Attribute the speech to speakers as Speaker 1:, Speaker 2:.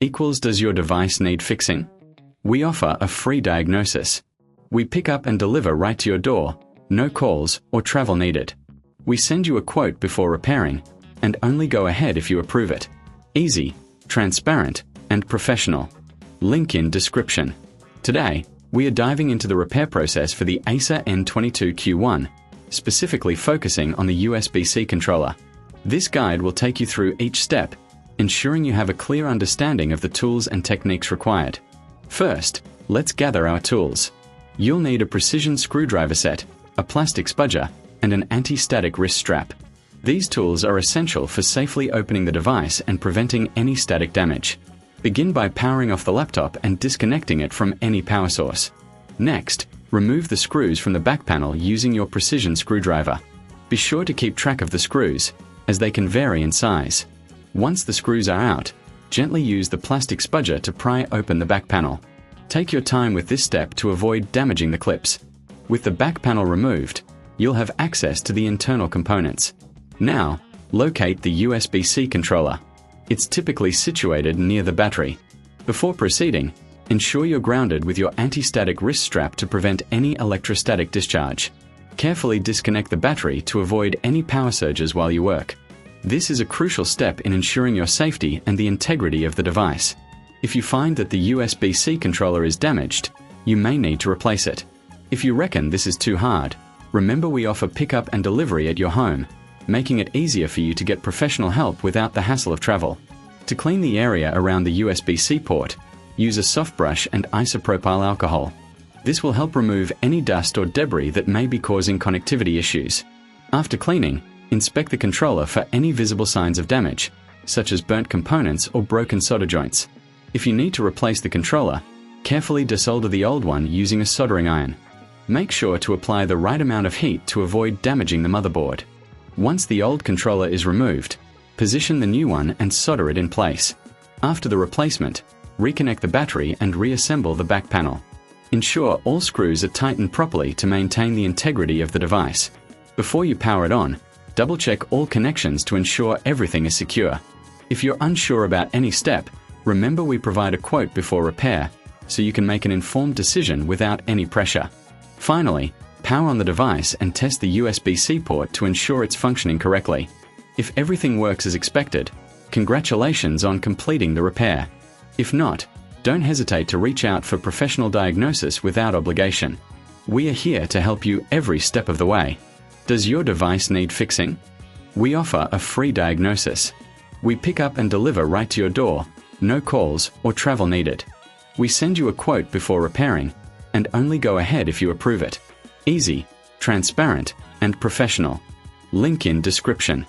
Speaker 1: equals does your device need fixing? We offer a free diagnosis. We pick up and deliver right to your door, no calls or travel needed. We send you a quote before repairing, and only go ahead if you approve it. Easy, transparent, and professional. Link in description. Today, we are diving into the repair process for the Acer N22Q1, specifically focusing on the USB-C controller. This guide will take you through each step, ensuring you have a clear understanding of the tools and techniques required. First, let's gather our tools. You'll need a precision screwdriver set, a plastic spudger, and an anti-static wrist strap. These tools are essential for safely opening the device and preventing any static damage. Begin by powering off the laptop and disconnecting it from any power source. Next, remove the screws from the back panel using your precision screwdriver. Be sure to keep track of the screws, as they can vary in size. Once the screws are out, gently use the plastic spudger to pry open the back panel. Take your time with this step to avoid damaging the clips. With the back panel removed, you'll have access to the internal components. Now, locate the USB-C controller. It's typically situated near the battery. Before proceeding, ensure you're grounded with your anti-static wrist strap to prevent any electrostatic discharge. Carefully disconnect the battery to avoid any power surges while you work. This is a crucial step in ensuring your safety and the integrity of the device. If you find that the USB-C controller is damaged, you may need to replace it. If you reckon this is too hard, remember we offer pickup and delivery at your home, making it easier for you to get professional help without the hassle of travel. To clean the area around the USB-C port, use a soft brush and isopropyl alcohol. This will help remove any dust or debris that may be causing connectivity issues. After cleaning, inspect the controller for any visible signs of damage, such as burnt components or broken solder joints. If you need to replace the controller, carefully desolder the old one using a soldering iron. Make sure to apply the right amount of heat to avoid damaging the motherboard. Once the old controller is removed, position the new one and solder it in place. After the replacement, reconnect the battery and reassemble the back panel. Ensure all screws are tightened properly to maintain the integrity of the device. Before you power it on, double-check all connections to ensure everything is secure. If you're unsure about any step, remember we provide a quote before repair, so you can make an informed decision without any pressure. Finally, power on the device and test the USB-C port to ensure it's functioning correctly. If everything works as expected, congratulations on completing the repair. If not, don't hesitate to reach out for professional diagnosis without obligation. We are here to help you every step of the way. Does your device need fixing? We offer a free diagnosis. We pick up and deliver right to your door, no calls or travel needed. We send you a quote before repairing, and only go ahead if you approve it. Easy, transparent, and professional. Link in description.